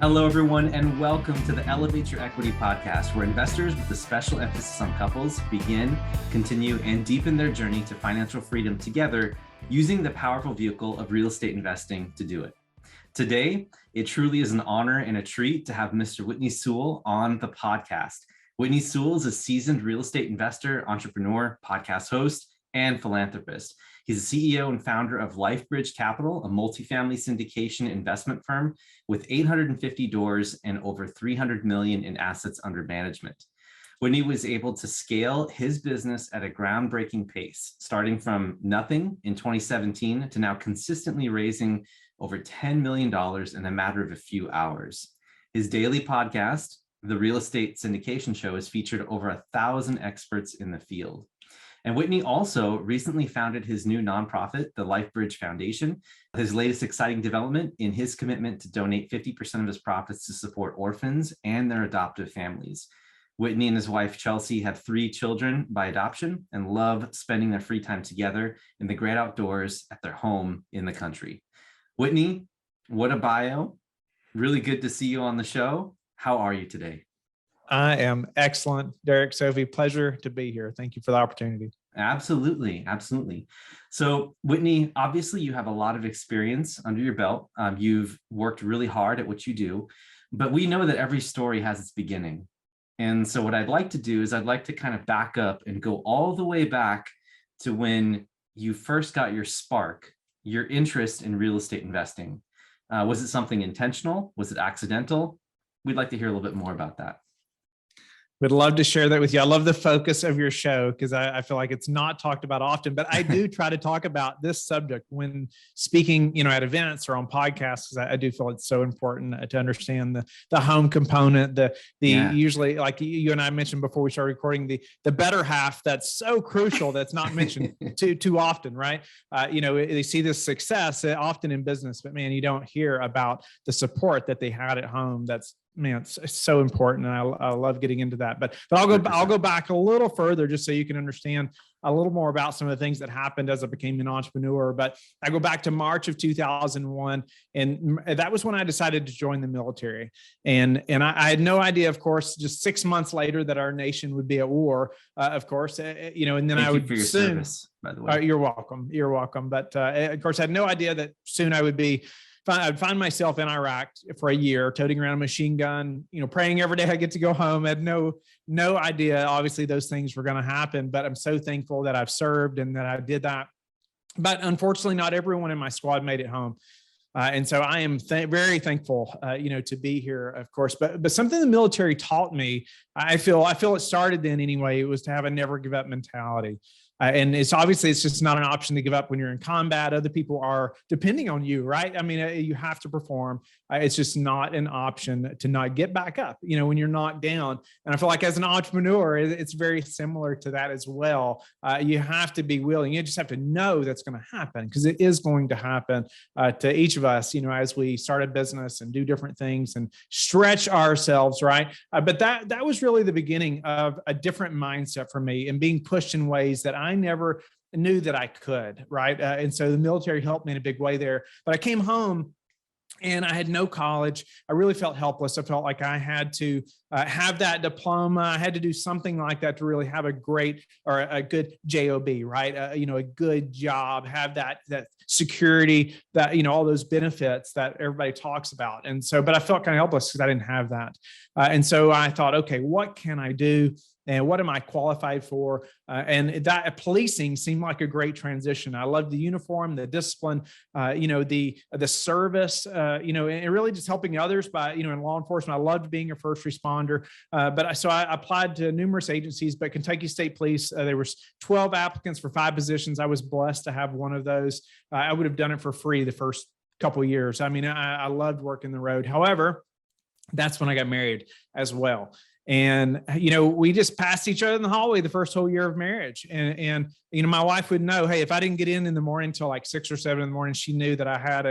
Hello, everyone, and welcome to the Elevate Your Equity podcast, where investors with a special emphasis on couples begin, continue, and deepen their journey to financial freedom together using the powerful vehicle of real estate investing to do it. Today, it truly is an honor and a treat to have Mr. Whitney Sewell on the podcast. Whitney Sewell is a seasoned real estate investor, entrepreneur, podcast host, and philanthropist. He's the CEO and founder of LifeBridge Capital, a multifamily syndication investment firm with 850 doors and over 300 million in assets under management. Whitney was able to scale his business at a groundbreaking pace, starting from nothing in 2017 to now consistently raising over $10 million in a matter of a few hours. His daily podcast, the Real Estate Syndication Show, has featured over 1,000 experts in the field. And Whitney also recently founded his new nonprofit, the LifeBridge Foundation. His latest exciting development in his commitment to donate 50% of his profits to support orphans and their adoptive families. Whitney and his wife, Chelsea, have 3 children by adoption and love spending their free time together in the great outdoors at their home in the country. Whitney, what a bio. Really good to see you on the show. How are you today? I am excellent, Derek, Sophie. Pleasure to be here. Thank you for the opportunity. Absolutely. So Whitney, obviously you have a lot of experience under your belt. You've worked really hard at what you do, but we know that every story has its beginning. And so what I'd like to do is I'd like to kind of back up and go all the way back to when you first got your spark, your interest in real estate investing. Was it something intentional? Was it accidental? We'd like to hear a little bit more about that. Would love to share that with you. I love the focus of your show because I feel like it's not talked about often, but I do try to talk about this subject when speaking, at events or on podcasts, because I do feel it's so important to understand the home component, usually like you and I mentioned before we started recording, the better half that's so crucial that's not mentioned too often, right? They see this success often in business, but man, you don't hear about the support that they had at home. It's so important. And I love getting into that, but I'll go back a little further just so you can understand a little more about some of the things that happened as I became an entrepreneur. But I go back to March of 2001. And that was when I decided to join the military. And I had no idea, of course, just 6 months later that our nation would be at war, of course, and then Thank I would you for your service, by the way. You're welcome. But of course, I had no idea that soon I'd find myself in Iraq for a year, toting around a machine gun, praying every day I get to go home. I had no idea, obviously, those things were going to happen, but I'm so thankful that I've served and that I did that. But unfortunately, not everyone in my squad made it home. And so I am very thankful, to be here, of course. But something the military taught me, I feel it started then anyway, it was to have a never give up mentality. And it's just not an option to give up when you're in combat. Other people are depending on you, right? I mean, you have to perform. It's just not an option to not get back up, when you're knocked down. And I feel like as an entrepreneur, it's very similar to that as well. You have to be willing. You just have to know that's going to happen because it is going to happen to each of us, as we start a business and do different things and stretch ourselves, right? But that was really the beginning of a different mindset for me and being pushed in ways that I never knew that I could, right? And so the military helped me in a big way there. But I came home and I had no college. I really felt helpless. I felt like I had to have that diploma. I had to do something like that to really have a good job, right? A good job, have that security, that, all those benefits that everybody talks about. And so, but I felt kind of helpless because I didn't have that. And so I thought, okay, what can I do? And what am I qualified for? And that policing seemed like a great transition. I loved the uniform, the discipline, the service, and really just helping others by, in law enforcement. I loved being a first responder. So I applied to numerous agencies, but Kentucky State Police, there was 12 applicants for 5 positions. I was blessed to have one of those. I would have done it for free the first couple of years. I mean, I loved working the road. However, that's when I got married as well. And, we just passed each other in the hallway the first whole year of marriage. And my wife would know, hey, if I didn't get in the morning until like 6 or 7 in the morning, she knew that I had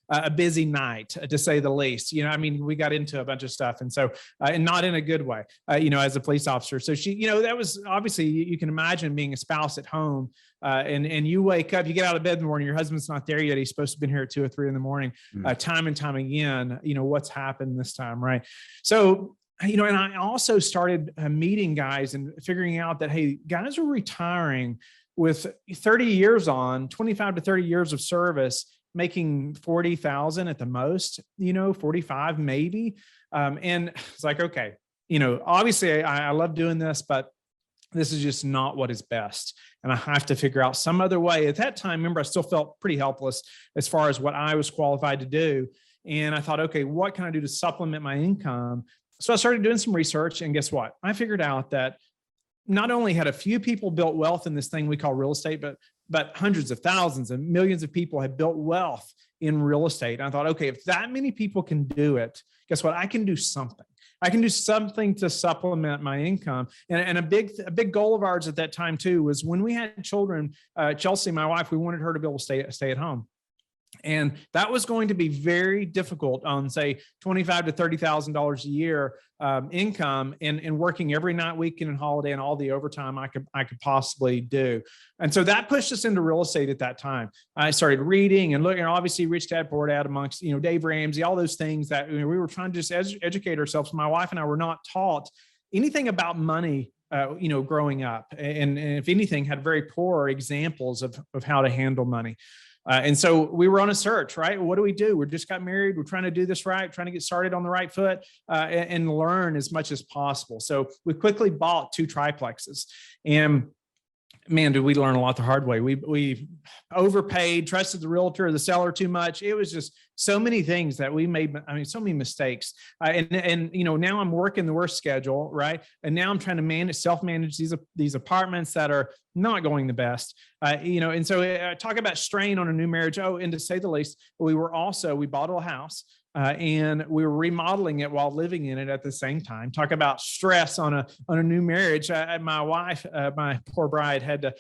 a busy night, to say the least. I mean, we got into a bunch of stuff. And so, and not in a good way, as a police officer. So she, that was obviously, you can imagine being a spouse at home, and you wake up, you get out of bed in the morning, your husband's not there yet. He's supposed to have been here at 2 or 3 in the morning, time and time again, what's happened this time, right? So, and I also started meeting guys and figuring out that, hey, guys are retiring with 30 years on, 25 to 30 years of service, making 40,000 at the most, 45 maybe. And it's like, okay, obviously I love doing this, but this is just not what is best. And I have to figure out some other way. At that time, remember, I still felt pretty helpless as far as what I was qualified to do. And I thought, okay, what can I do to supplement my income? So I started doing some research, and guess what? I figured out that not only had a few people built wealth in this thing we call real estate, but hundreds of thousands and millions of people have built wealth in real estate. And I thought, okay, if that many people can do it, guess what? I can do something. I can do something to supplement my income. And a big goal of ours at that time too was when we had children, Chelsea, my wife, we wanted her to be able to stay at home. And that was going to be very difficult on, say, $25,000 to $30,000 a year income, and working every night, weekend, and holiday, and all the overtime I could possibly do. And so that pushed us into real estate at that time. I started reading and looking, obviously Rich Dad Poor Dad amongst, Dave Ramsey, all those things that we were trying to just educate ourselves. My wife and I were not taught anything about money, growing up. And if anything, had very poor examples of how to handle money. And so we were on a search, right? What do? We just got married. We're trying to do this right, trying to get started on the right foot, and learn as much as possible. So we quickly bought 2 triplexes, and man, did we learn a lot the hard way. We overpaid, trusted the realtor or the seller too much. It was just so many things that we made. I mean, so many mistakes. And now I'm working the worst schedule, right? And now I'm trying to self-manage these apartments that are not going the best. And so talk about strain on a new marriage. Oh, and to say the least, we bought a house. And we were remodeling it while living in it at the same time. Talk about stress on a new marriage. My wife, my poor bride, had to,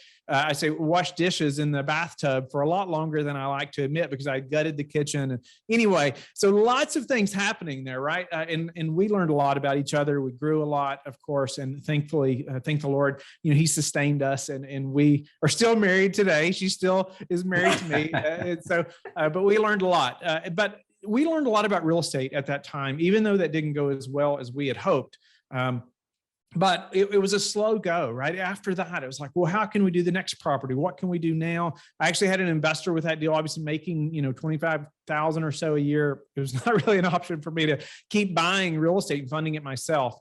wash dishes in the bathtub for a lot longer than I like to admit, because I gutted the kitchen. And anyway, so lots of things happening there, right? And we learned a lot about each other. We grew a lot, of course, and thankfully, thank the Lord, He sustained us, and we are still married today. She still is married to me, and so, but we learned a lot. But we learned a lot about real estate at that time, even though that didn't go as well as we had hoped. But it was a slow go, right? After that, it was like, well, how can we do the next property? What can we do now? I actually had an investor with that deal, obviously making, $25,000 or so a year. It was not really an option for me to keep buying real estate and funding it myself.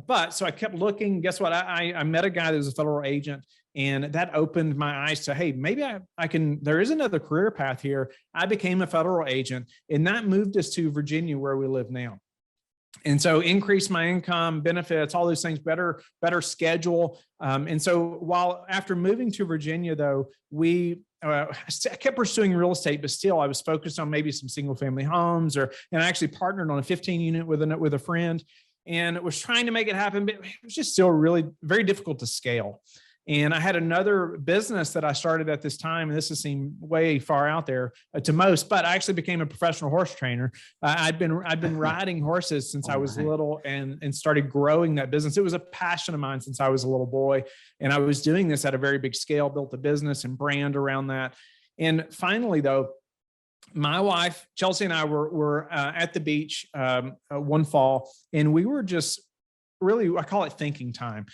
But so I kept looking. Guess what? I met a guy that was a federal agent, and that opened my eyes to, hey, maybe I can, there is another career path here. I became a federal agent, and that moved us to Virginia, where we live now. And so increased my income, benefits, all those things, better schedule. And so after moving to Virginia, though, I kept pursuing real estate, but still I was focused on maybe some single family homes, and I actually partnered on a 15 unit with a friend, and was trying to make it happen, but it was just still really very difficult to scale. And I had another business that I started at this time, and this has seemed way far out there to most, but I actually became a professional horse trainer. I'd been riding horses since I was little, and started growing that business. It was a passion of mine since I was a little boy, and I was doing this at a very big scale, built a business and brand around that. And finally, though, my wife, Chelsea, and I were at the beach one fall, and we were just really, I call it thinking time.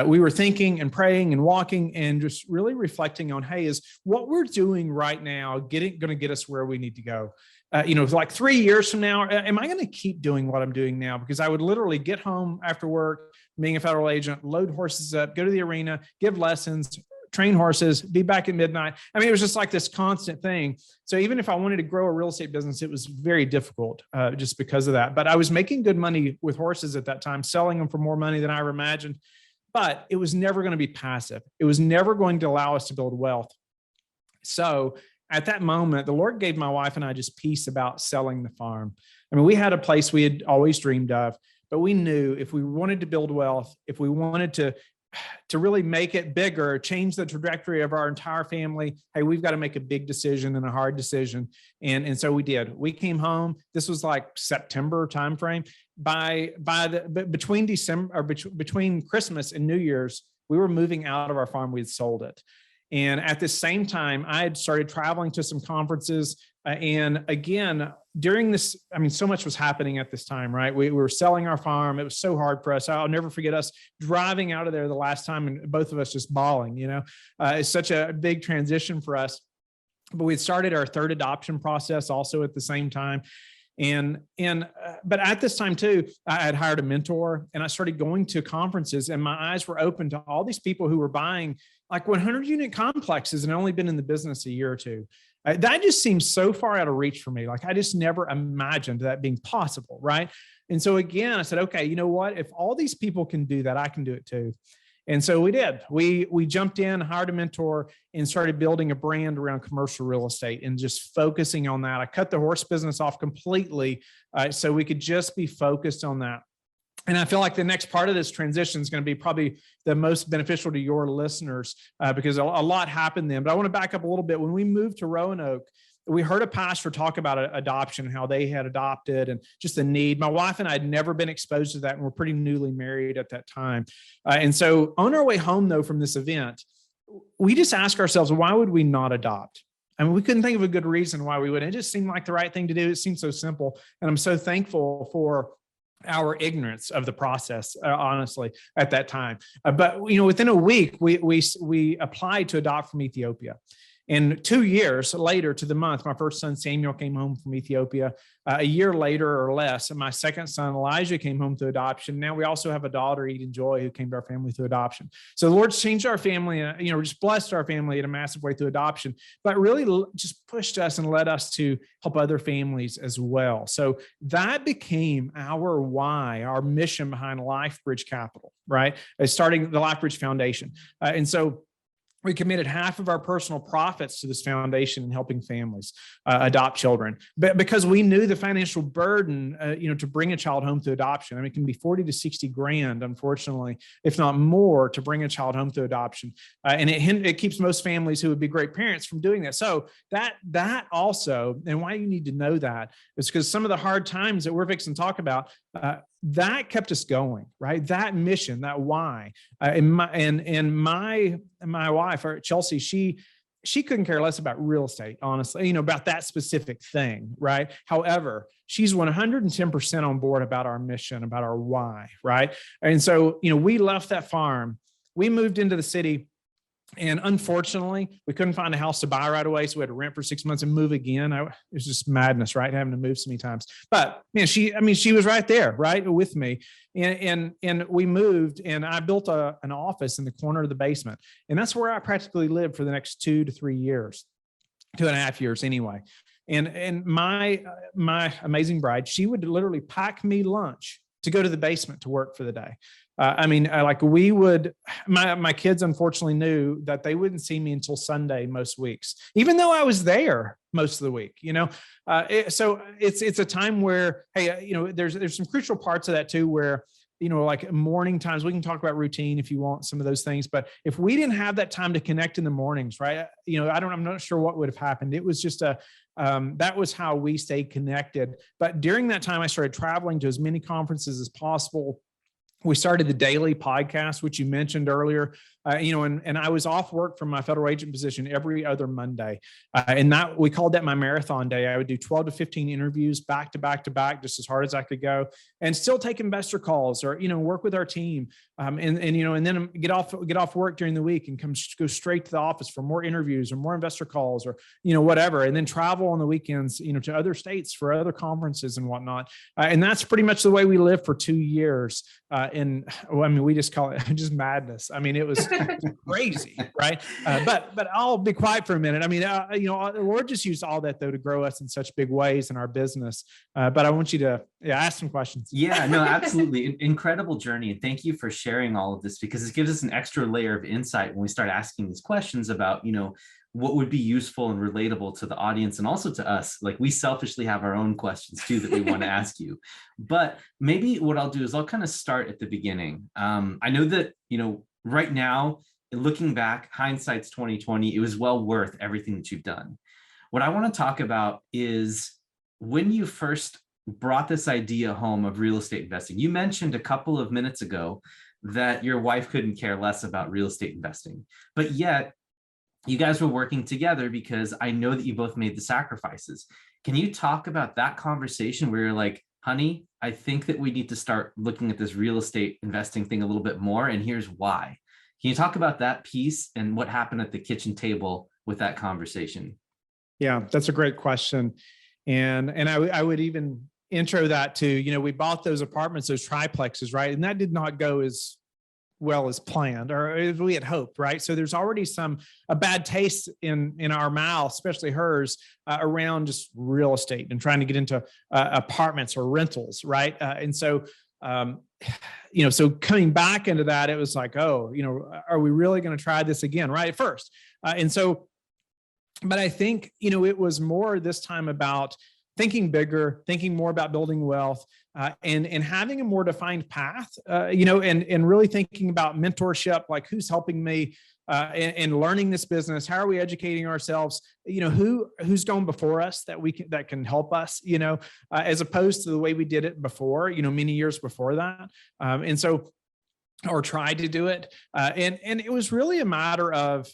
We were thinking and praying and walking and just really reflecting on, hey, is what we're doing right now going to get us where we need to go? Like 3 years from now, am I going to keep doing what I'm doing now? Because I would literally get home after work, being a federal agent, load horses up, go to the arena, give lessons, train horses, be back at midnight. I mean, it was just like this constant thing. So even if I wanted to grow a real estate business, it was very difficult just because of that. But I was making good money with horses at that time, selling them for more money than I ever imagined. But it was never going to be passive. It was never going to allow us to build wealth. So at that moment, the Lord gave my wife and I just peace about selling the farm. I mean, we had a place we had always dreamed of, but we knew if we wanted to build wealth, if we wanted to to really make it bigger, change the trajectory of our entire family, hey, we've got to make a big decision and a hard decision. And so we did. We came home. This was like September timeframe. Between December or between Christmas and New Year's, we were moving out of our farm. We had sold it. And at the same time, I had started traveling to some conferences. And again, during this, I mean, so much was happening at this time, right? We were selling our farm. It was so hard for us. I'll never forget us driving out of there the last time and both of us just bawling, it's such a big transition for us. But we had started our third adoption process also at the same time. But at this time too, I had hired a mentor and I started going to conferences and my eyes were open to all these people who were buying like 100 unit complexes and only been in the business a year or two. That just seems so far out of reach for me. Like I just never imagined that being possible. Right. And so again, I said, okay, you know what, if all these people can do that, I can do it too. And so we did. We jumped in, hired a mentor, and started building a brand around commercial real estate and just focusing on that. I cut the horse business off completely so we could just be focused on that. And I feel like the next part of this transition is going to be probably the most beneficial to your listeners because a lot happened then. But I want to back up a little bit. When we moved to Roanoke, we heard a pastor talk about adoption, how they had adopted and just the need. My wife and I had never been exposed to that, and we're pretty newly married at that time. And so on our way home, though, from this event, we just asked ourselves, why would we not adopt? I mean, we couldn't think of a good reason why we wouldn't. It just seemed like the right thing to do. It seemed so simple. And I'm so thankful for our ignorance of the process, honestly, at that time. But, within a week, we applied to adopt from Ethiopia. And 2 years later to the month, my first son, Samuel, came home from Ethiopia. A year later or less, and my second son, Elijah, came home to adoption. Now we also have a daughter, Eden Joy, who came to our family through adoption. So the Lord's changed our family, just blessed our family in a massive way through adoption, but really just pushed us and led us to help other families as well. So that became our why, our mission behind LifeBridge Capital, right? Starting the LifeBridge Foundation. And so we committed half of our personal profits to this foundation and helping families adopt children, but because we knew the financial burden, to bring a child home through adoption. I mean, it can be 40 to 60 grand, unfortunately, if not more, to bring a child home through adoption. And it keeps most families who would be great parents from doing that. So that also, and why you need to know that is because some of the hard times that we're fixing to talk about, that kept us going, right? That mission, that why. And my wife, Chelsea, she couldn't care less about real estate, honestly, about that specific thing, right? However, she's 110% on board about our mission, about our why, right? And so, we left that farm, we moved into the city. And unfortunately, we couldn't find a house to buy right away. So we had to rent for 6 months and move again. It was just madness, right? Having to move so many times. But man, she was right there, right, with me. And we moved and I built an office in the corner of the basement. And that's where I practically lived for the next 2 to 3 years, 2.5 years anyway. And my amazing bride, she would literally pack me lunch to go to the basement to work for the day. My kids unfortunately knew that they wouldn't see me until Sunday most weeks, even though I was there most of the week, so it's a time where, hey, there's some crucial parts of that too, where, like morning times, we can talk about routine if you want some of those things, but if we didn't have that time to connect in the mornings, right, I'm not sure what would have happened. It was just that was how we stayed connected. But during that time, I started traveling to as many conferences as possible. We started the daily podcast, which you mentioned earlier, and I was off work from my federal agent position every other Monday. And that we called that my marathon day. I would do 12 to 15 interviews back to back to back, just as hard as I could go, and still take investor calls or, work with our team. And then get off work during the week and go straight to the office for more interviews or more investor calls or, whatever. And then travel on the weekends, to other states for other conferences and whatnot. And that's pretty much the way we lived for 2 years. We just call it just madness. I mean, it was crazy, right? But I'll be quiet for a minute. I mean, the Lord just used all that though to grow us in such big ways in our business. But I want you to ask some questions. Yeah, no, absolutely. Incredible journey. And thank you for sharing all of this because it gives us an extra layer of insight when we start asking these questions about, what would be useful and relatable to the audience and also to us. Like we selfishly have our own questions too that we want to ask you. But maybe what I'll do is I'll kind of start at the beginning. I know that, right now, looking back, hindsight's 2020, it was well worth everything that you've done. What I want to talk about is when you first brought this idea home of real estate investing. You mentioned a couple of minutes ago that your wife couldn't care less about real estate investing, but yet you guys were working together because I know that you both made the sacrifices. Can you talk about that conversation where you're like, honey, I think that we need to start looking at this real estate investing thing a little bit more, and here's why. Can you talk about that piece and what happened at the kitchen table with that conversation? Yeah, that's a great question. And I would even intro that to, we bought those apartments, those triplexes, right? And that did not go as well as planned or as we had hoped, right? So there's already a bad taste in our mouth, especially hers, around just real estate and trying to get into apartments or rentals, right? And so, so coming back into that, it was like, oh, are we really going to try this again, right? At first. But I think, it was more this time about thinking bigger, thinking more about building wealth, and having a more defined path, and really thinking about mentorship, like who's helping me in learning this business, how are we educating ourselves, who's gone before us that can help us, as opposed to the way we did it before, many years before that, or tried to do it, and it was really a matter of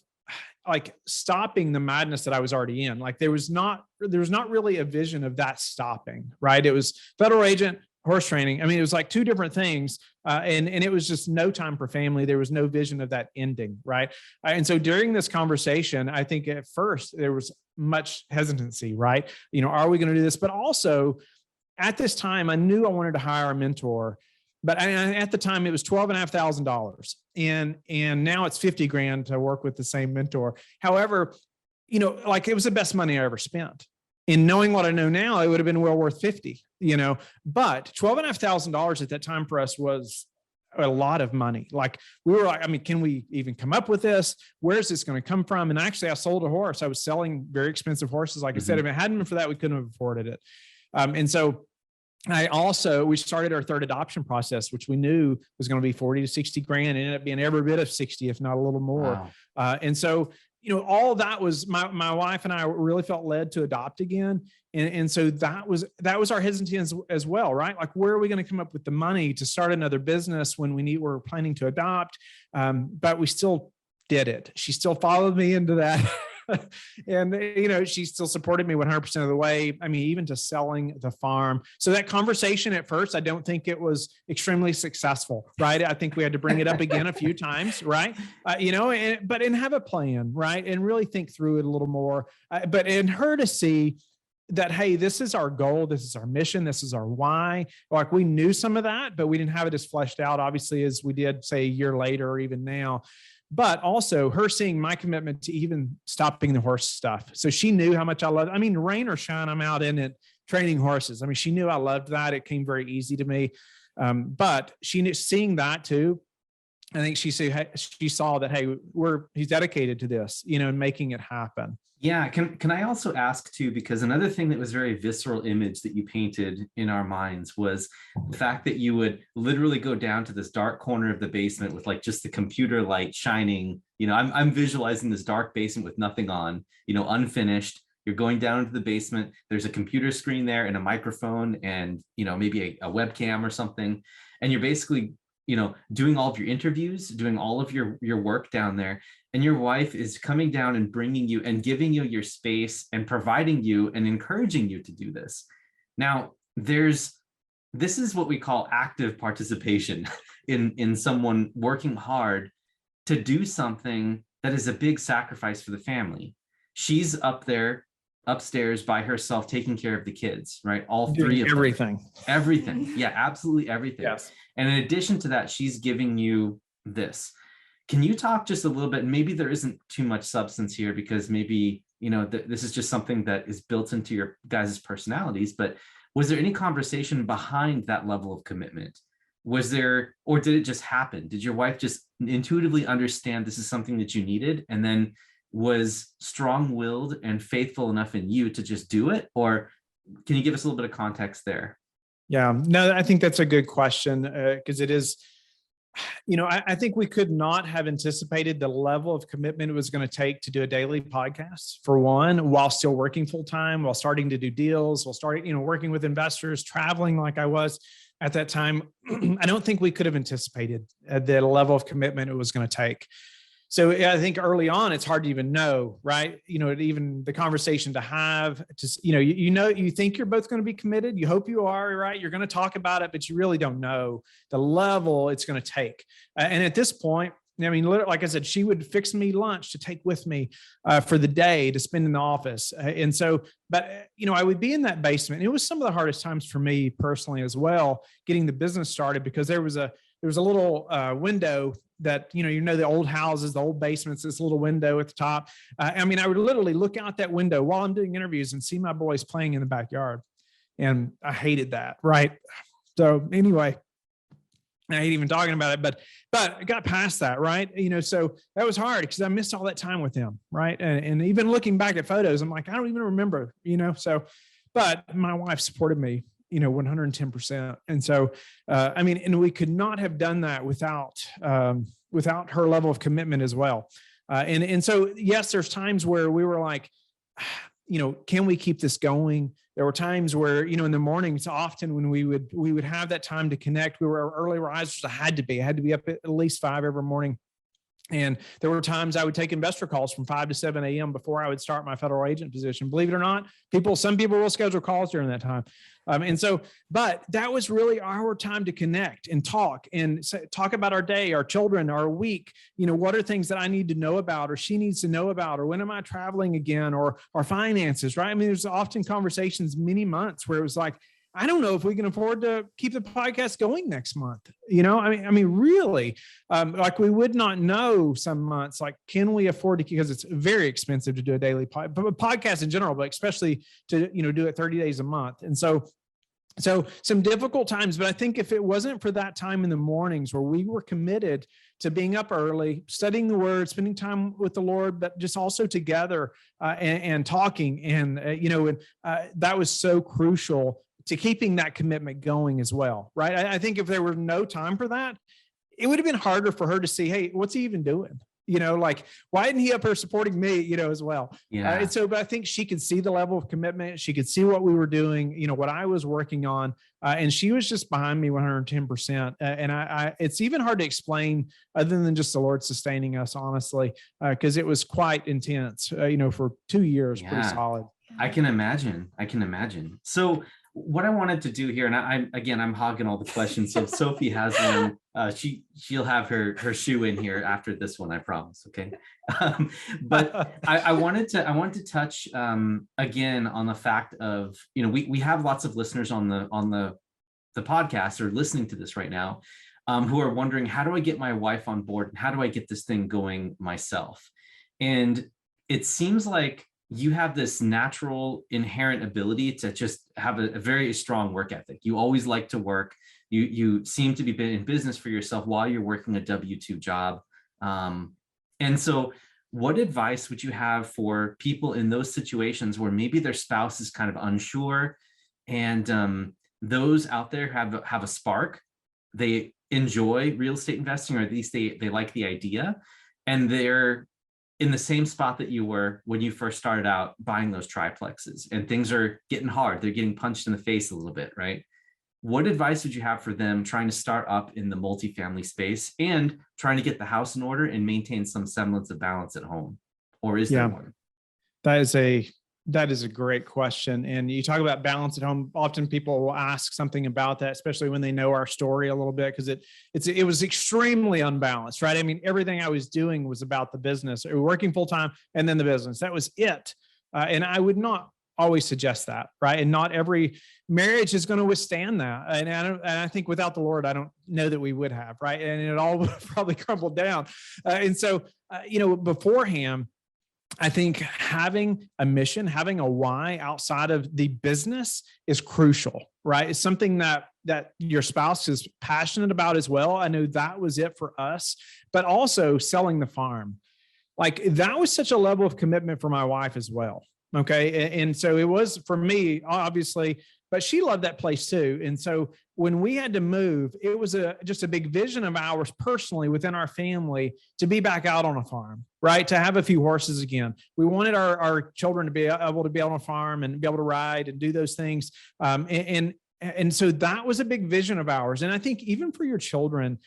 like stopping the madness that I was already in. Like there was not really a vision of that stopping, right? It was federal agent, horse training. I mean, it was like two different things. And it was just no time for family. There was no vision of that ending, right? And so during this conversation, I think at first there was much hesitancy, right? Are we going to do this? But also at this time, I knew I wanted to hire a mentor. But at the time it was $12,500, and now it's $50,000 to work with the same mentor. However, like it was the best money I ever spent. In knowing what I know now, it would have been well worth 50. But $12,500 at that time for us was a lot of money. Like we were like, I mean, can we even come up with this? Where's this going to come from? And actually, I sold a horse. I was selling very expensive horses. Like I said, if it hadn't been for that, we couldn't have afforded it. And so we started our third adoption process, which we knew was going to be 40 to 60 grand, and ended up being every bit of 60, if not a little more. Wow. And so, all of that was my wife and I really felt led to adopt again. And so that was our hesitance as well, right? Like, where are we going to come up with the money to start another business when we're planning to adopt? But we still did it. She still followed me into that. And, she still supported me 100% of the way. I mean, even to selling the farm. So that conversation at first, I don't think it was extremely successful, right? I think we had to bring it up again a few times, right? But have a plan, right? And really think through it a little more. But in her to see that, hey, this is our goal. This is our mission. This is our why. Like we knew some of that, but we didn't have it as fleshed out, obviously, as we did, say, a year later or even now. But also her seeing my commitment to even stopping the horse stuff. So she knew how much I loved. I mean, rain or shine, I'm out in it training horses. I mean, she knew I loved that. It came very easy to me. But she knew, seeing that too, I think she saw that, hey, he's dedicated to this, and making it happen. Yeah. Can I also ask too, because another thing that was very visceral image that you painted in our minds was the fact that you would literally go down to this dark corner of the basement with like just the computer light shining. I'm visualizing this dark basement with nothing on, unfinished. You're going down into the basement. There's a computer screen there and a microphone and, maybe a webcam or something. And you're basically, doing all of your interviews, doing all of your work down there. And your wife is coming down and bringing you and giving you your space and providing you and encouraging you to do this. Now, this is what we call active participation in someone working hard to do something that is a big sacrifice for the family. She's up there upstairs by herself taking care of the kids, right? All three of everything. Them. Everything. Yeah, absolutely everything. Yes. And in addition to that, she's giving you this. Can you talk just a little bit? Maybe there isn't too much substance here because maybe, this is just something that is built into your guys' personalities, but was there any conversation behind that level of commitment? Was there, or did it just happen? Did your wife just intuitively understand this is something that you needed and then was strong-willed and faithful enough in you to just do it? Or can you give us a little bit of context there? Yeah, no, I think that's a good question because it is, I think we could not have anticipated the level of commitment it was going to take to do a daily podcast, for one, while still working full time, while starting to do deals, while starting, working with investors, traveling like I was at that time. I don't think we could have anticipated the level of commitment it was going to take. So I think early on, it's hard to even know, right? Even the conversation to have, just, you think you're both going to be committed. You hope you are, right? You're going to talk about it, but you really don't know the level it's going to take. And at this point, literally, like I said, she would fix me lunch to take with me for the day to spend in the office. And so, but, I would be in that basement. It was some of the hardest times for me personally as well, getting the business started, because there was a little window that, the old houses, the old basements, this little window at the top. I would literally look out that window while I'm doing interviews and see my boys playing in the backyard. And I hated that. Right. So anyway, I hate even talking about it, but I got past that. Right. So that was hard because I missed all that time with them. Right. And even looking back at photos, I'm like, I don't even remember, but my wife supported me 110%. And so, and we could not have done that without her level of commitment as well. And so, yes, there's times where we were like, can we keep this going? There were times where, in the mornings, often when we would have that time to connect, we were early risers. I had to be up at least 5 every morning. And there were times I would take investor calls from 5 to 7 a.m. before I would start my federal agent position. Believe it or not, some people will schedule calls during that time. But that was really our time to connect and talk about our day, our children, our week. What are things that I need to know about, or she needs to know about, or when am I traveling again, or our finances, right? There's often conversations, many months, where it was like, I don't know if we can afford to keep the podcast going next month. Really, like we would not know some months, like, can we afford to, because it's very expensive to do a daily podcast in general, but especially to, do it 30 days a month. And so some difficult times, but I think if it wasn't for that time in the mornings where we were committed to being up early, studying the word, spending time with the Lord, but just also together and talking, and that was so crucial to keeping that commitment going as well, right? I think if there were no time for that, it would have been harder for her to see, hey, what's he even doing? Like, why isn't he up here supporting me, as well? Yeah. But I think she could see the level of commitment. She could see what we were doing, what I was working on. And she was just behind me 110%. And it's even hard to explain other than just the Lord sustaining us, honestly, because it was quite intense, for 2 years, pretty solid. I can imagine. So what I wanted to do here, and I'm hogging all the questions. So if Sophie has one, she'll have her shoe in here after this one, I promise. Okay. But I wanted to touch again on the fact of, we have lots of listeners on the podcast or listening to this right now, who are wondering, how do I get my wife on board, and how do I get this thing going myself? And it seems like you have this natural inherent ability to just have a very strong work ethic. You always like to work. You seem to be in business for yourself while you're working a W-2 job. And so what advice would you have for people in those situations where maybe their spouse is kind of unsure, and those out there have a spark, they enjoy real estate investing, or at least they like the idea, and they're in the same spot that you were when you first started out buying those triplexes, and things are getting hard. They're getting punched in the face a little bit, right? What advice would you have for them trying to start up in the multifamily space and trying to get the house in order and maintain some semblance of balance at home? Or is there one? That is a great question. And you talk about balance at home. Often people will ask something about that, especially when they know our story a little bit, because it was extremely unbalanced, right? Everything I was doing was about the business, or working full time, and then the business. That was it. And I would not always suggest that, right? And not every marriage is going to withstand that. And I think without the Lord, I don't know that we would have, right? And it all would probably crumbled down. Beforehand, I think having a mission, having a why outside of the business is crucial, right? It's something that your spouse is passionate about as well. I know that was it for us, but also selling the farm. Like, that was such a level of commitment for my wife as well. Okay. And so it was for me, obviously, but she loved that place too. And so when we had to move, it was just a big vision of ours personally within our family to be back out on a farm, right? To have a few horses again. We wanted our children to be able to be on a farm and be able to ride and do those things. And so that was a big vision of ours. And I think even for your children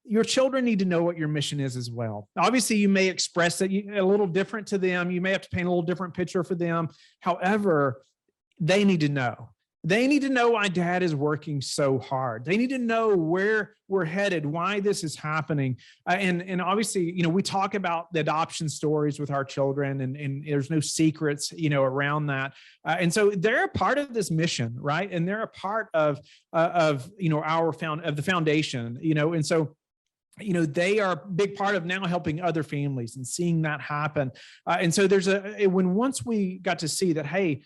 need to know what your mission is as well. Obviously, you may express it a little different to them. You may have to paint a little different picture for them. However, they need to know. They need to know why dad is working so hard. They need to know where we're headed, why this is happening. And obviously, we talk about the adoption stories with our children, and there's no secrets, around that. And so they're a part of this mission, right? And they're a part of the foundation, and so they are a big part of now helping other families and seeing that happen. And so once we got to see that, hey,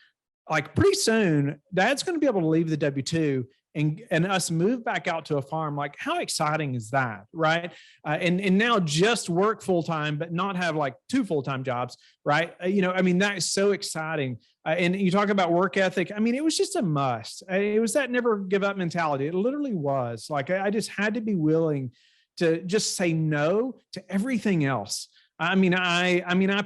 like pretty soon, dad's going to be able to leave the W-2 and us move back out to a farm. Like, how exciting is that, right? And now just work full-time, but not have like 2 full-time jobs, right? That is so exciting. And you talk about work ethic. It was just a must. It was that never give up mentality. It literally was like, I just had to be willing to just say no to everything else. I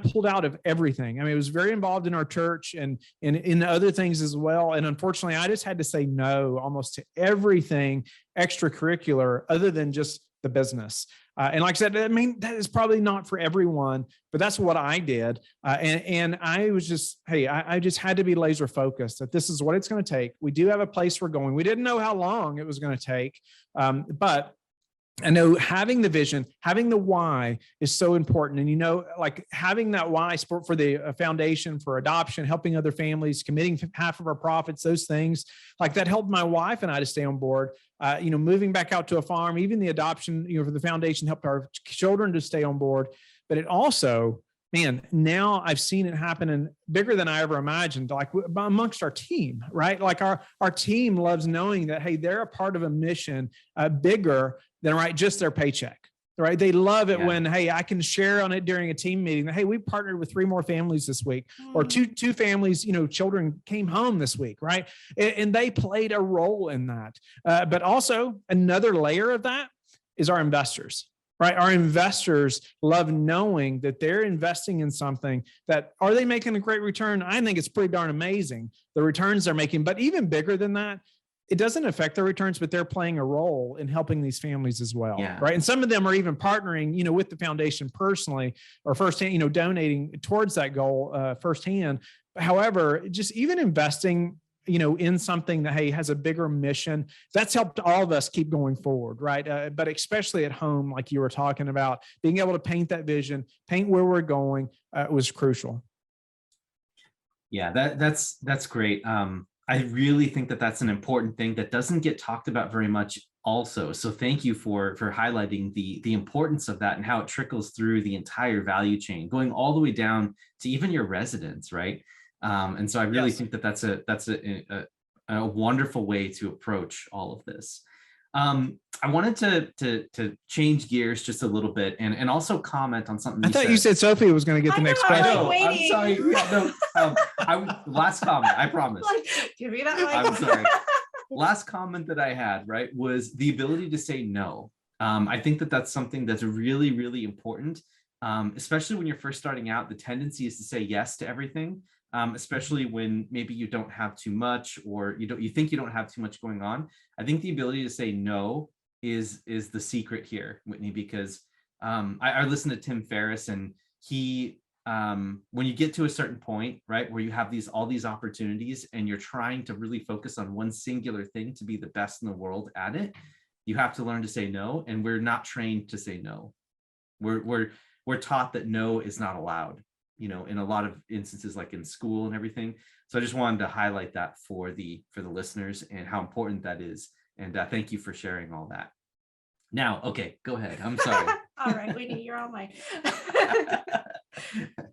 pulled out of everything. I was very involved in our church and in other things as well. And unfortunately, I just had to say no almost to everything extracurricular other than just the business. And like I said, that is probably not for everyone, but that's what I did. And I was just, I just had to be laser focused that this is what it's going to take. We do have a place we're going. We didn't know how long it was going to take, but I know having the vision, having the why is so important. And, like having that why for the foundation, for adoption, helping other families, committing half of our profits, those things like that helped my wife and I to stay on board. Moving back out to a farm, even the adoption, for the foundation helped our children to stay on board. But it also, now I've seen it happen and bigger than I ever imagined, like amongst our team, right? Like our team loves knowing that, hey, they're a part of a mission bigger than just their paycheck, right? They love it when, hey, I can share on it during a team meeting that, hey, we partnered with 3 more families this week, or two families, children came home this week, right? And they played a role in that. But also another layer of that is our investors. Right. Our investors love knowing that they're investing in something that, are they making a great return? I think it's pretty darn amazing, the returns they're making. But even bigger than that, it doesn't affect their returns, but they're playing a role in helping these families as well. Yeah. Right. And some of them are even partnering, with the foundation personally or firsthand, donating towards that goal firsthand. However, just even investing in something that, hey, has a bigger mission, that's helped all of us keep going forward, right? But especially at home, like you were talking about, being able to paint that vision, paint where we're going was crucial. Yeah, that's great. I really think that that's an important thing that doesn't get talked about very much also. So thank you for highlighting the importance of that and how it trickles through the entire value chain, going all the way down to even your residents, right? And so I really think that that's a wonderful way to approach all of this. I wanted to change gears just a little bit and also comment on something. I thought you said Sophie was going to get the next question. I know. I'm sorry. Last comment. I promise. Give me that mic. I'm sorry. Last comment that I had, right, was the ability to say no. I think that that's something that's really, really important, especially when you're first starting out. The tendency is to say yes to everything. Especially when maybe you don't have too much, or you think you don't have too much going on. I think the ability to say no is the secret here, Whitney, because I listened to Tim Ferriss, and he when you get to a certain point, right, where you have all these opportunities and you're trying to really focus on one singular thing to be the best in the world at it, you have to learn to say no. And we're not trained to say no. We're taught that no is not allowed, in a lot of instances, like in school and everything. So I just wanted to highlight that for the listeners and how important that is. And thank you for sharing all that. Now, okay, go ahead. I'm sorry. All right, Whitney, you're all mine.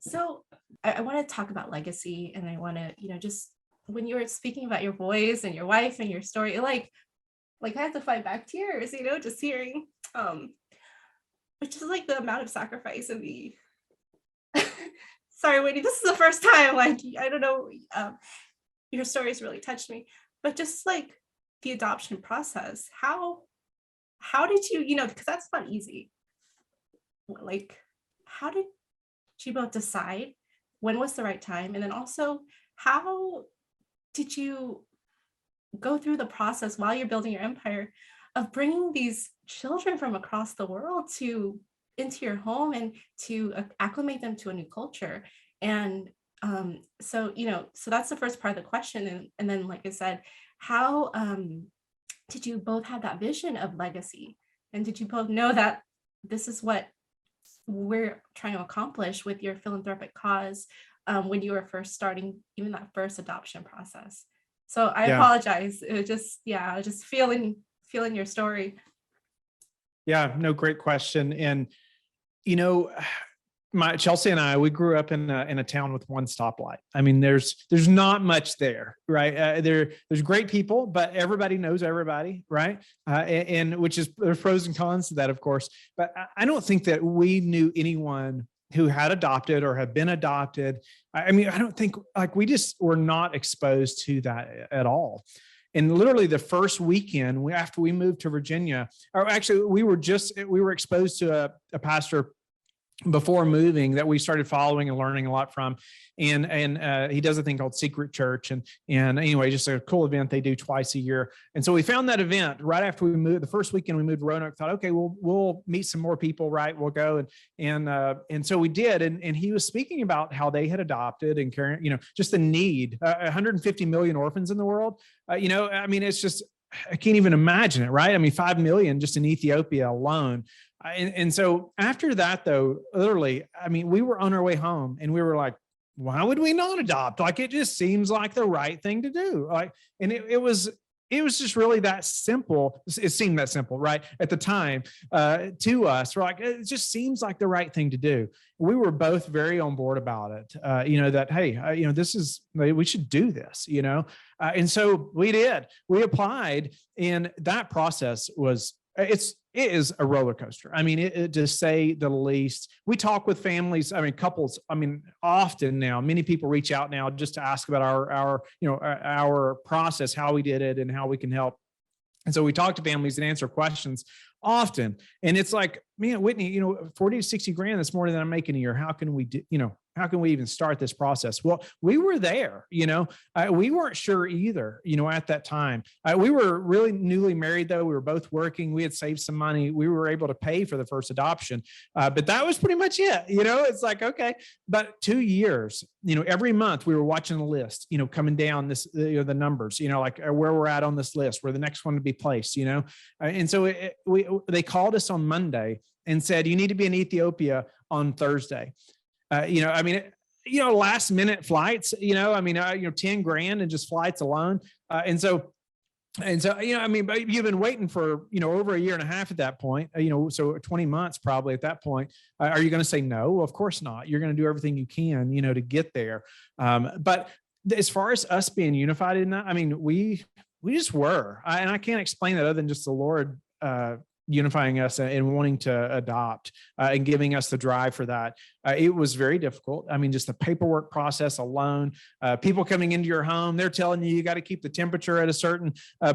So I want to talk about legacy, and I want to, just when you were speaking about your boys and your wife and your story, like I had to fight back tears, just hearing, which is like the amount of sacrifice and the sorry, Whitney, this is the first time, I don't know, your stories really touched me. but just like the adoption process, how did you, because that's not easy. Like, how did you both decide when was the right time? And then also, how did you go through the process while you're building your empire of bringing these children from across the world into your home and to acclimate them to a new culture? And so that's the first part of the question. And then, like I said, how did you both have that vision of legacy? And did you both know that this is what we're trying to accomplish with your philanthropic cause when you were first starting even that first adoption process? So I apologize. It was just feeling your story. Yeah, no, great question. And, my Chelsea and I, we grew up in a town with one stoplight. I mean, there's not much there, right? There's great people, but everybody knows everybody, right? And which is, there's pros and cons to that, of course. But I don't think that we knew anyone who had adopted or had been adopted. I mean, I don't think, like, we just were not exposed to that at all. And literally the first weekend after we moved to Virginia, or actually we were exposed to a pastor before moving that we started following and learning a lot from. And he does a thing called Secret Church. And anyway, just a cool event they do twice a year. And so we found that event right after we moved. The first weekend we moved to Roanoke, thought, okay, we'll meet some more people, right? We'll go. And so we did. And he was speaking about how they had adopted and caring, just the need, 150 million orphans in the world. I mean, it's just, I can't even imagine it, right? I mean, 5 million just in Ethiopia alone. And so after that, though, literally, I mean, we were on our way home and we were like, why would we not adopt? Like, it just seems like the right thing to do. Like, and it was just really that simple. It seemed that simple, right? At the time, to us, we're like, it just seems like the right thing to do. We were both very on board about it. That, hey, we should do this, and so we did. We applied, and that process was, it is a roller coaster. I mean, it to say the least. We talk with families, I mean, couples, I mean, often now, many people reach out now just to ask about our process, how we did it and how we can help. And so we talk to families and answer questions often. And it's like, man, Whitney, 40 to 60 grand, that's more than I'm making a year. How can we do, how can we even start this process? Well, we were there, we weren't sure either, at that time. We were really newly married, though. We were both working. We had saved some money. We were able to pay for the first adoption. But that was pretty much it. It's like, okay, but 2 years, every month we were watching the list, coming down this, the numbers, like where we're at on this list, where the next one to be placed, and so they called us on Monday and said, you need to be in Ethiopia on Thursday. Last minute flights, 10 grand and just flights alone. And so, but you've been waiting for, over a year and a half at that point, so 20 months probably at that point. Are you going to say no? Well, of course not. You're going to do everything you can, to get there. But as far as us being unified in that, I mean, we just were, and I can't explain that other than just the Lord, unifying us and wanting to adopt and giving us the drive for that. It was very difficult. I mean, just the paperwork process alone, people coming into your home, they're telling you got to keep the temperature at a certain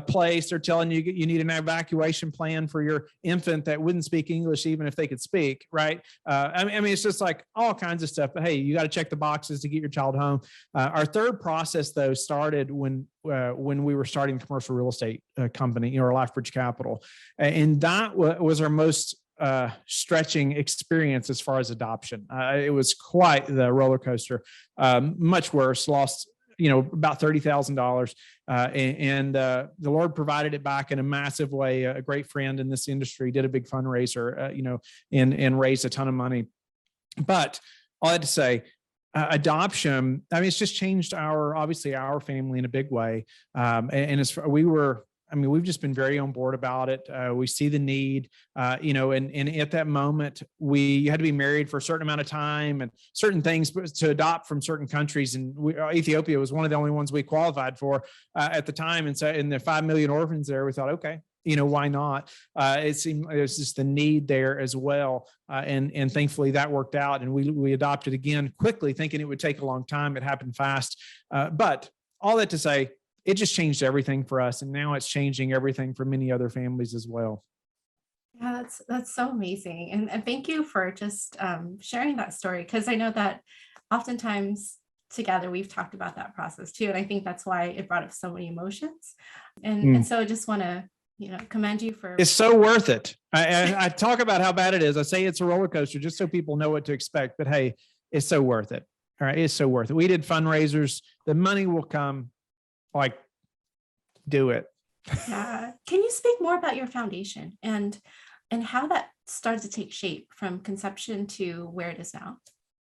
place. They're telling you you need an evacuation plan for your infant that wouldn't speak English, even if they could speak, right? I mean, it's just like all kinds of stuff. But hey, you got to check the boxes to get your child home. Our third process, though, started when we were starting the commercial real estate company, our LifeBridge Capital. And that was our most stretching experience as far as adoption. It was quite the roller coaster, much worse, lost, about $30,000. And the Lord provided it back in a massive way. A great friend in this industry did a big fundraiser, and raised a ton of money. But all I had to say, adoption, I mean, it's just changed our family in a big way. We've just been very on board about it. We see the need, and at that moment, you had to be married for a certain amount of time and certain things to adopt from certain countries. And Ethiopia was one of the only ones we qualified for at the time. And so in the 5 million orphans there, we thought, okay, why not? It seemed it was just the need there as well. And thankfully that worked out. And we adopted again quickly, thinking it would take a long time. It happened fast. But all that to say, it just changed everything for us. And now it's changing everything for many other families as well. Yeah, that's so amazing. And thank you for just sharing that story, because I know that oftentimes together we've talked about that process too. And I think that's why it brought up so many emotions. And so I just want to, commend you for. It's so worth it. I talk about how bad it is. I say it's a roller coaster just so people know what to expect, but hey, it's so worth it. All right. It's so worth it. We did fundraisers. The money will come. Like, do it. Yeah. Can you speak more about your foundation and how that started to take shape from conception to where it is now?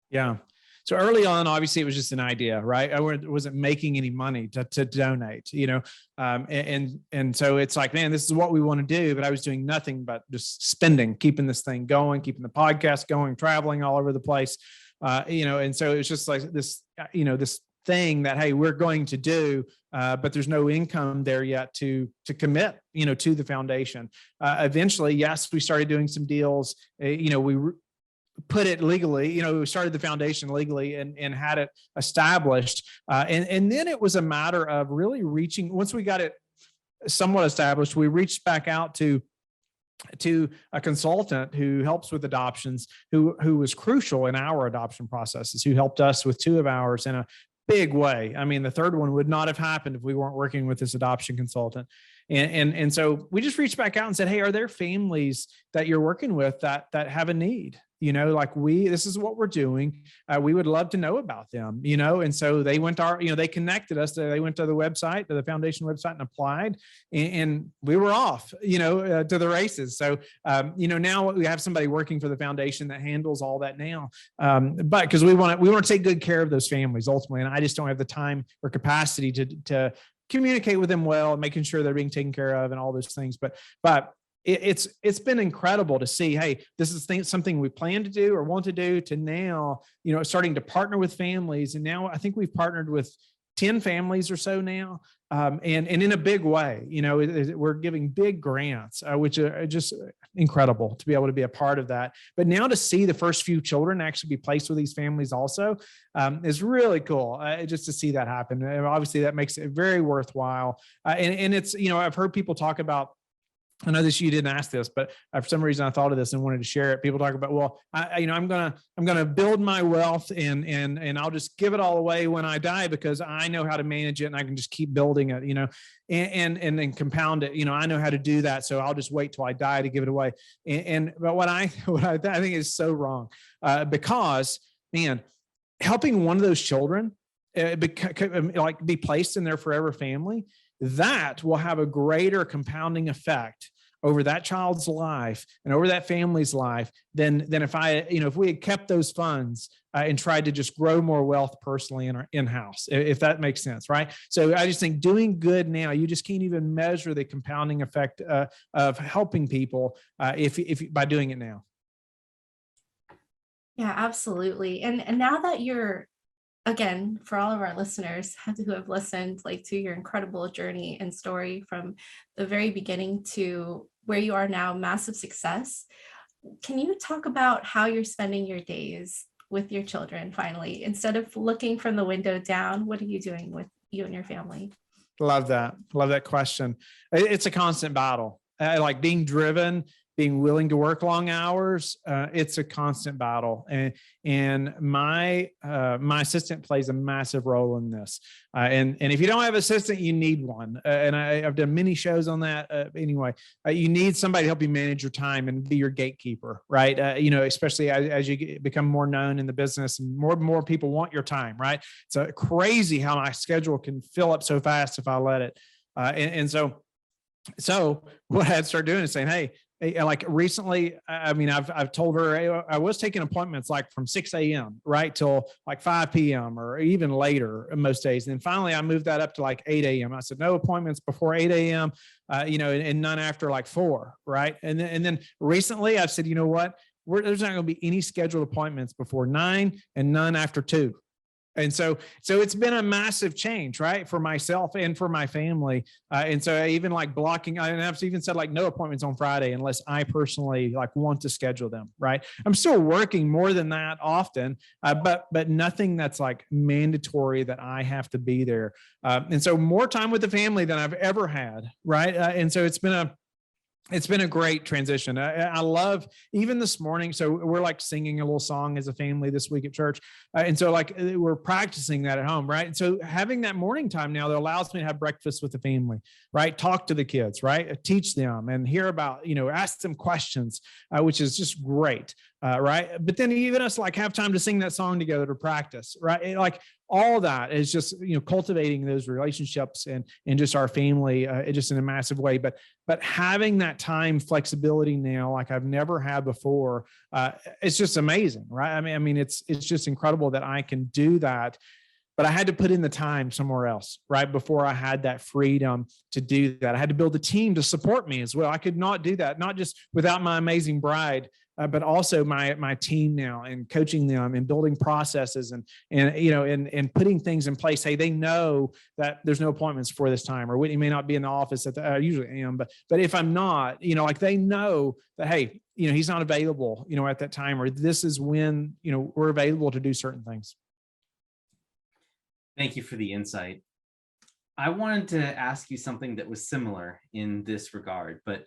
Yeah. So early on, obviously, it was just an idea, right? I wasn't making any money to donate, and so it's like, man, this is what we want to do. But I was doing nothing but just spending, keeping this thing going, keeping the podcast going, traveling all over the place, and so it was just like this, this thing that, hey, we're going to do, but there's no income there yet to commit, to the foundation. Eventually, yes, we started doing some deals. We put it legally, we started the foundation legally and had it established. And then it was a matter of really reaching, once we got it somewhat established, we reached back out to a consultant who helps with adoptions, who was crucial in our adoption processes, who helped us with 2 of ours in a big way. I mean, the third one would not have happened if we weren't working with this adoption consultant. And so we just reached back out and said, hey, are there families that you're working with that have a need? This is what we're doing. We would love to know about them, and so they went they connected us. They went to the website, to the foundation website, and applied, and we were off, to the races. So, now we have somebody working for the foundation that handles all that now. But because we want to take good care of those families ultimately. And I just don't have the time or capacity to communicate with them well and making sure they're being taken care of and all those things. But it's been incredible to see, hey, this is something we plan to do or want to do, to now, starting to partner with families. And now I think we've partnered with 10 families or so now. And in a big way, we're giving big grants, which are just incredible to be able to be a part of that. But now to see the first few children actually be placed with these families also is really cool, just to see that happen. And obviously that makes it very worthwhile. And it's, I've heard people talk about, I know you didn't ask this, but for some reason I thought of this and wanted to share it. People talk about, well, I'm gonna build my wealth and I'll just give it all away when I die because I know how to manage it and I can just keep building it, and then compound it. I know how to do that, so I'll just wait till I die to give it away. But what I think is so wrong, because, man, helping one of those children be placed in their forever family, that will have a greater compounding effect over that child's life and over that family's life than if we had kept those funds and tried to just grow more wealth personally in our in-house, if that makes sense, right? So I just think doing good now, you just can't even measure the compounding effect of helping people if by doing it now. Yeah, absolutely. And now that you're, again, for all of our listeners who have listened to your incredible journey and story from the very beginning to where you are now, massive success, can you talk about how you're spending your days with your children finally? Instead of looking from the window down, what are you doing with you and your family? Love that. Love that question. It's a constant battle. Like being driven, being willing to work long hours, it's a constant battle. And my assistant plays a massive role in this. And if you don't have an assistant, you need one. And I've done many shows on that. Anyway, you need somebody to help you manage your time and be your gatekeeper, right? Especially as you become more known in the business and more people want your time, right? It's crazy how my schedule can fill up so fast if I let it. So what I'd start doing is saying, hey, like recently, I've told her I was taking appointments like from 6 a.m. right till like 5 p.m. or even later most days. And then finally I moved that up to like 8 a.m. I said, no appointments before 8 a.m., and none after like 4. Right. And then recently I've said, you know what, there's not going to be any scheduled appointments before 9 and none after 2. And so it's been a massive change, right? For myself and for my family. And so I even like blocking, and I've even said like no appointments on Friday unless I personally like want to schedule them, right? I'm still working more than that often, but nothing that's like mandatory that I have to be there. And so more time with the family than I've ever had, right? And so it's been a great transition. I love even this morning. So we're like singing a little song as a family this week at church. And so like we're practicing that at home. Right. And so having that morning time now that allows me to have breakfast with the family, right. Talk to the kids, right. Teach them and hear about, ask them questions, which is just great. Right. But then even us like have time to sing that song together to practice. Right. Like all that is just, cultivating those relationships and just our family, just in a massive way. But having that time flexibility now, like I've never had before, it's just amazing. Right. I mean, it's just incredible that I can do that. But I had to put in the time somewhere else, right? Before I had that freedom to do that. I had to build a team to support me as well. I could not do that, not just without my amazing bride, but also my team now and coaching them and building processes and putting things in place. Hey, they know that there's no appointments for this time, or Whitney may not be in the office I usually am, but if I'm not, like they know that, hey, he's not available, at that time, or this is when, we're available to do certain things. Thank you for the insight. I wanted to ask you something that was similar in this regard, but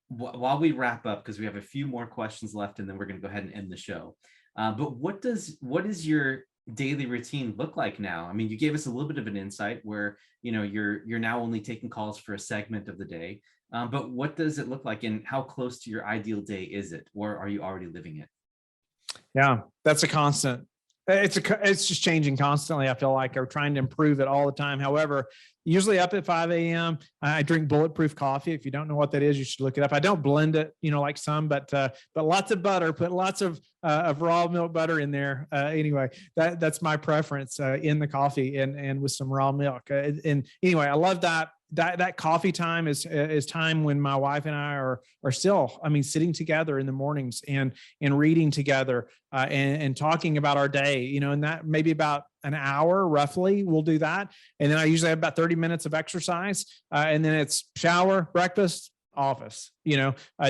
while we wrap up, because we have a few more questions left, and then we're going to go ahead and end the show. But what does your daily routine look like now? I mean, you gave us a little bit of an insight where you're now only taking calls for a segment of the day. But what does it look like, and how close to your ideal day is it, or are you already living it? Yeah, that's a constant. It's just changing constantly. I feel like I'm trying to improve it all the time. However, usually up at 5 a.m. I drink Bulletproof Coffee. If you don't know what that is, you should look it up. I don't blend it, like some, but lots of butter. Put lots of raw milk butter in there. Anyway, that's my preference in the coffee and with some raw milk. And anyway, I love that. That coffee time is time when my wife and I are still, sitting together in the mornings and reading together and talking about our day, and that maybe about an hour roughly we'll do that. And then I usually have about 30 minutes of exercise and then it's shower, breakfast, office,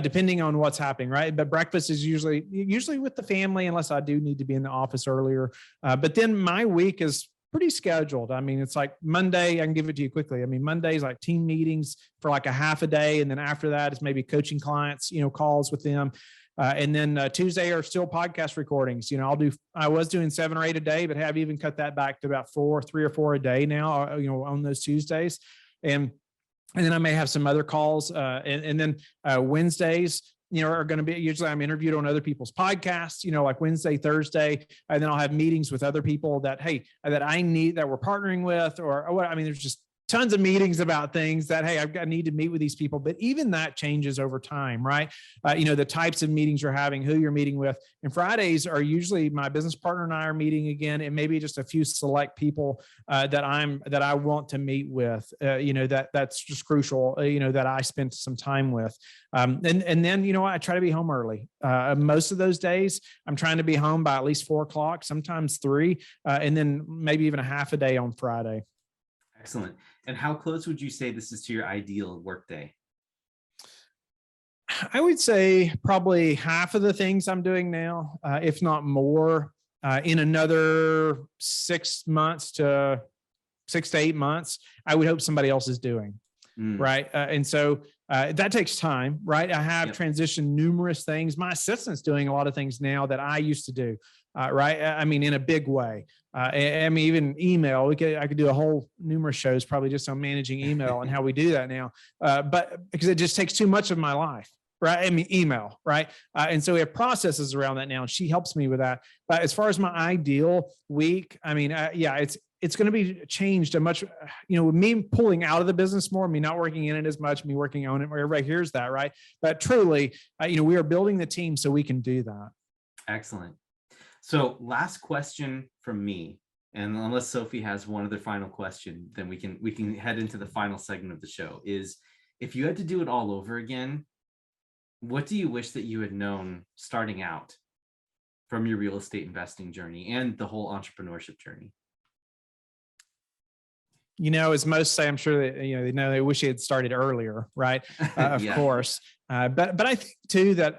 depending on what's happening. Right. But breakfast is usually with the family, unless I do need to be in the office earlier. But then my week is pretty scheduled. It's like Monday, I can give it to you quickly. Monday's like team meetings for like a half a day. And then after that is maybe coaching clients, calls with them. And then Tuesday are still podcast recordings. I was doing 7 or 8 a day, but have even cut that back to about 3 or 4 a day now, on those Tuesdays. And then I may have some other calls. And then Wednesdays, are going to be, usually I'm interviewed on other people's podcasts, like Wednesday, Thursday, and then I'll have meetings with other people that we're partnering with, or what. There's just tons of meetings about things that, hey, I need to meet with these people. But even that changes over time, right? The types of meetings you're having, who you're meeting with. And Fridays are usually my business partner and I are meeting again, and maybe just a few select people that I want to meet with, that's just crucial, that I spend some time with. And then, I try to be home early. Most of those days I'm trying to be home by at least 4 o'clock, sometimes 3, and then maybe even a half a day on Friday. Excellent. And how close would you say this is to your ideal workday? I would say probably half of the things I'm doing now, if not more, in another 6 to 8 months, I would hope somebody else is doing. Right. And so that takes time, right? I have transitioned numerous things. My assistant's doing a lot of things now that I used to do. Right. In a big way. Even email, I could do a whole numerous shows probably just on managing email and how we do that now. But because it just takes too much of my life. Right. Email. Right. And so we have processes around that now, and she helps me with that. But as far as my ideal week, it's going to be changed a much, me pulling out of the business more, me not working in it as much, me working on it, where everybody hears that. Right. But truly, we are building the team so we can do that. Excellent. So last question from me, and unless Sophie has one other final question, then we can head into the final segment of the show, is if you had to do it all over again, what do you wish that you had known starting out from your real estate investing journey and the whole entrepreneurship journey? As most say, I'm sure that, they wish they had started earlier, right? Of course. But I think too that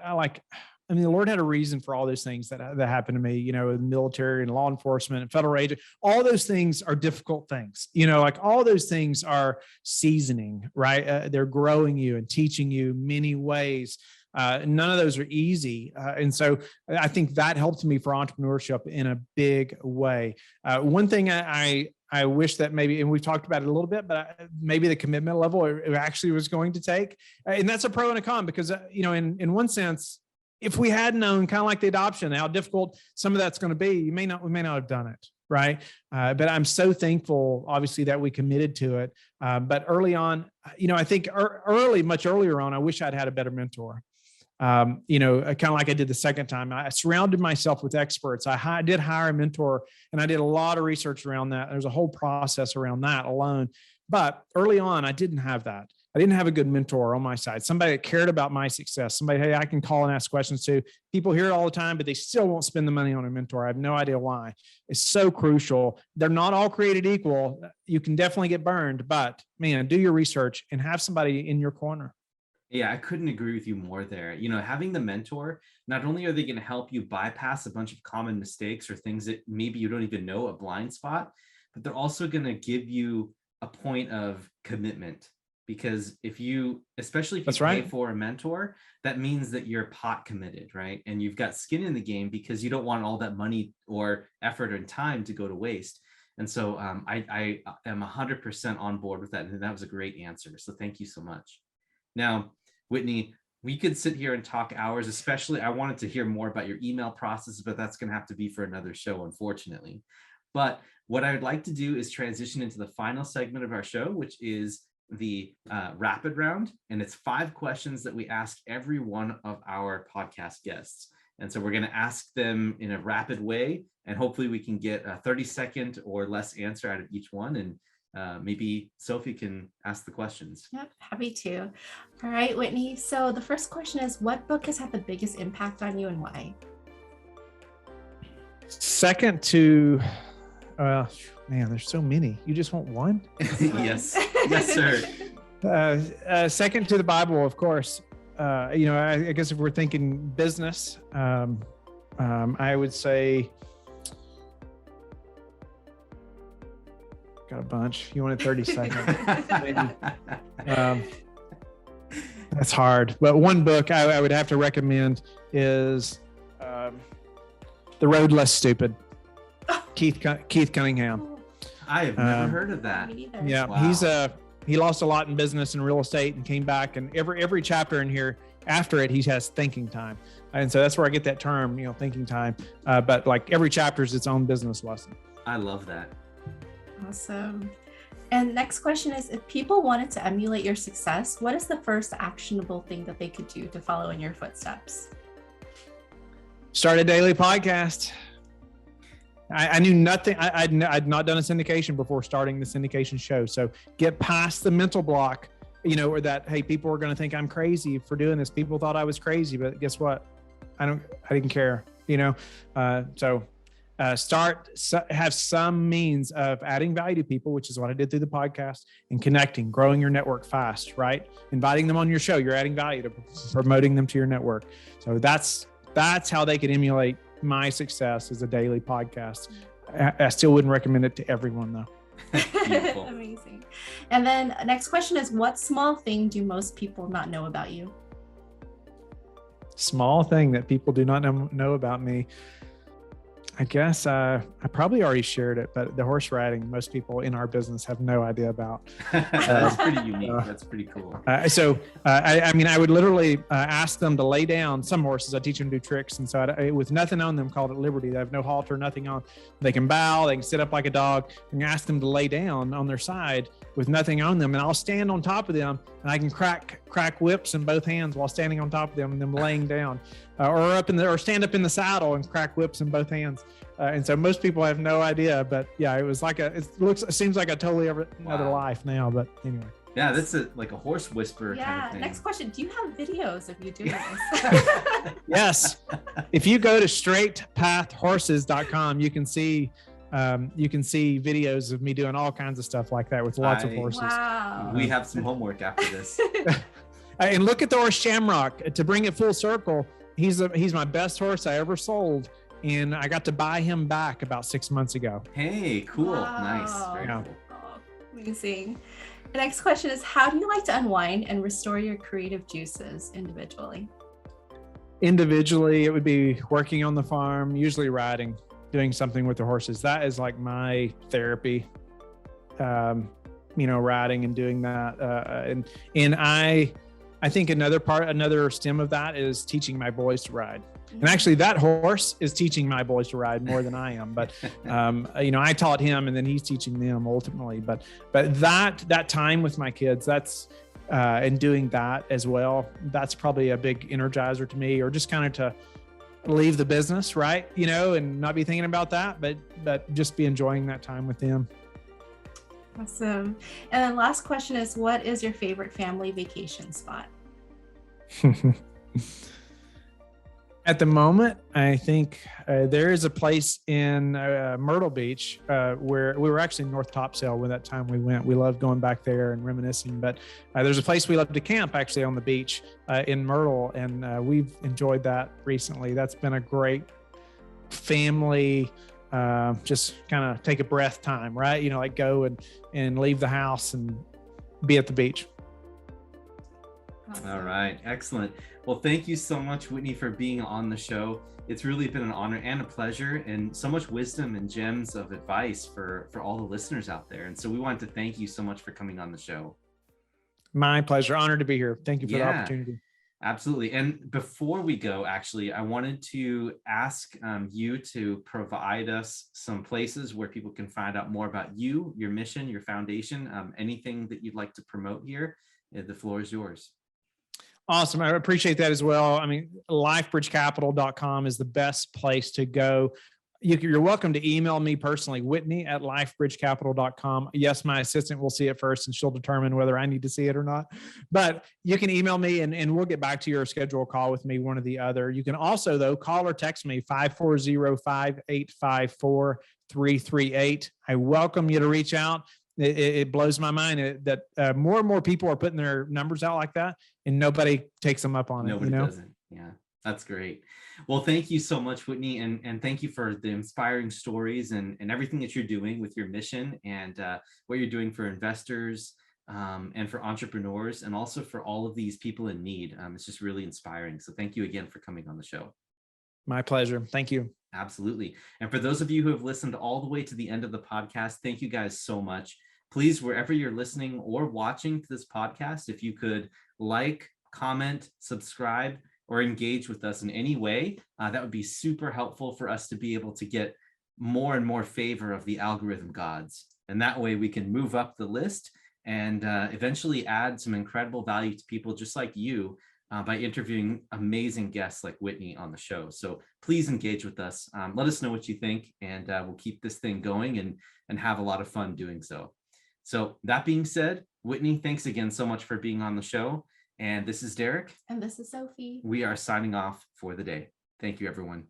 the Lord had a reason for all those things that happened to me, in the military and law enforcement and federal agent. All those things are difficult things, all those things are seasoning, right? They're growing you and teaching you many ways. None of those are easy. And so I think that helped me for entrepreneurship in a big way. One thing I wish that maybe, and we've talked about it a little bit, but maybe the commitment level it actually was going to take. And that's a pro and a con because, in one sense, if we had known kind of like the adoption, how difficult some of that's going to be, we may not have done it. Right. But I'm so thankful, obviously, that we committed to it. But early on, I think much earlier on, I wish I'd had a better mentor. Kind of like I did the second time. I surrounded myself with experts. I did hire a mentor and I did a lot of research around that. There's a whole process around that alone. But early on, I didn't have that. I didn't have a good mentor on my side, somebody that cared about my success, somebody, hey, I can call and ask questions to. People hear it all the time, but they still won't spend the money on a mentor. I have no idea why. It's so crucial. They're not all created equal. You can definitely get burned, but man, do your research and have somebody in your corner. Yeah, I couldn't agree with you more there. Having the mentor, not only are they going to help you bypass a bunch of common mistakes or things that maybe you don't even know, a blind spot, but they're also going to give you a point of commitment. Because especially if you pay for a mentor, that means that you're pot committed, right? And you've got skin in the game because you don't want all that money or effort and time to go to waste. And so I am 100% on board with that. And that was a great answer. So thank you so much. Now, Whitney, we could sit here and talk hours, especially I wanted to hear more about your email process, but that's going to have to be for another show, unfortunately. But what I would like to do is transition into the final segment of our show, which is the rapid round. And it's 5 questions that we ask every one of our podcast guests. And so we're going to ask them in a rapid way, and hopefully we can get a 30-second or less answer out of each one. And maybe Sophie can ask the questions. Yep, happy to. All right, Whitney. So the first question is, what book has had the biggest impact on you and why? Second to, man, there's so many. You just want one? Yes, sir. Second to the Bible, of course. I guess if we're thinking business, I would say, got a bunch. You wanted 30 seconds. That's hard. But one book I would have to recommend is The Road Less Stupid. Keith Cunningham. I have never heard of that. Yeah, wow. He lost a lot in business and real estate and came back, and every chapter in here after it, he has thinking time. And so that's where I get that term, thinking time. But like every chapter is its own business lesson. I love that. Awesome. And next question is, if people wanted to emulate your success, what is the first actionable thing that they could do to follow in your footsteps? Start a daily podcast. I knew nothing. I'd not done a syndication before starting the syndication show. So get past the mental block, or that, hey, people are going to think I'm crazy for doing this. People thought I was crazy, but guess what? I didn't care, have some means of adding value to people, which is what I did through the podcast, and connecting, growing your network fast, right? Inviting them on your show, you're adding value to promoting them to your network. So that's how they can emulate my success as a daily podcast. I still wouldn't recommend it to everyone though. Amazing. And then next question is, what small thing do most people not know about you? Small thing that people do not know about me. I guess I probably already shared it, but the horse riding, most people in our business have no idea about. That's pretty unique. That's pretty cool. I would literally ask them to lay down. Some horses, I teach them to do tricks. And so with nothing on them, called it Liberty. They have no halter, nothing on. They can bow, they can sit up like a dog, and ask them to lay down on their side with nothing on them. And I'll stand on top of them, and I can crack whips in both hands while standing on top of them and them laying down. Or stand up in the saddle and crack whips in both hands. And so most people have no idea, but yeah, it was like it seems like a totally another life now, but anyway. Yeah, that's like a horse whisperer Yeah. kind of thing. Next question. Do you have videos of you doing this? Yes. If you go to straightpathhorses.com, you can see videos of me doing all kinds of stuff like that with lots of horses. Wow. We have some homework after this. And look at the horse Shamrock. To bring it full circle, he's my best horse I ever sold, and I got to buy him back about 6 months ago. Hey, cool. Wow. Nice. Very Yeah. cool. Oh, amazing. The next question is, how do you like to unwind and restore your creative juices individually? Individually, it would be working on the farm, usually riding, doing something with the horses. That is like my therapy. Riding and doing that. And I think another stem of that is teaching my boys to ride. And actually that horse is teaching my boys to ride more than I am. But, I taught him, and then he's teaching them ultimately. But that time with my kids, that's, and doing that as well, that's probably a big energizer to me, or just kind of to leave the business, right? And not be thinking about that, but just be enjoying that time with them. Awesome. And then last question is, what is your favorite family vacation spot? At the moment, I think there is a place in Myrtle Beach where we were actually in North Topsail when that time we went. We loved going back there and reminiscing. But there's a place we love to camp actually on the beach in Myrtle, and we've enjoyed that recently. That's been a great family, just kind of take a breath time, right? Like go and leave the house and be at the beach. Awesome. All right. Excellent. Well, thank you so much, Whitney, for being on the show. It's really been an honor and a pleasure, and so much wisdom and gems of advice for all the listeners out there. And so we want to thank you so much for coming on the show. My pleasure. Honored to be here. Thank you for the opportunity. Absolutely. And before we go, actually, I wanted to ask you to provide us some places where people can find out more about you, your mission, your foundation, anything that you'd like to promote here. The floor is yours. Awesome. I appreciate that as well. I mean, lifebridgecapital.com is the best place to go. You're welcome to email me personally, Whitney@lifebridgecapital.com. Yes, my assistant will see it first, and she'll determine whether I need to see it or not. But you can email me, and we'll get back to you or schedule a call with me, one or the other. You can also, though, call or text me, 540-5854-338. I welcome you to reach out. It blows my mind that more and more people are putting their numbers out like that, and nobody takes them up on it. Nobody doesn't. Yeah, that's great. Well, thank you so much, Whitney. And thank you for the inspiring stories and everything that you're doing with your mission and what you're doing for investors and for entrepreneurs, and also for all of these people in need. It's just really inspiring. So thank you again for coming on the show. My pleasure. Thank you. Absolutely. And for those of you who have listened all the way to the end of the podcast, thank you guys so much. Please, wherever you're listening or watching to this podcast, if you could like, comment, subscribe, or engage with us in any way, that would be super helpful for us to be able to get more and more favor of the algorithm gods. And that way we can move up the list and eventually add some incredible value to people just like you by interviewing amazing guests like Whitney on the show. So please engage with us. Let us know what you think, and we'll keep this thing going and have a lot of fun doing so. So that being said, Whitney, thanks again so much for being on the show. And this is Derek. And this is Sophie. We are signing off for the day. Thank you, everyone.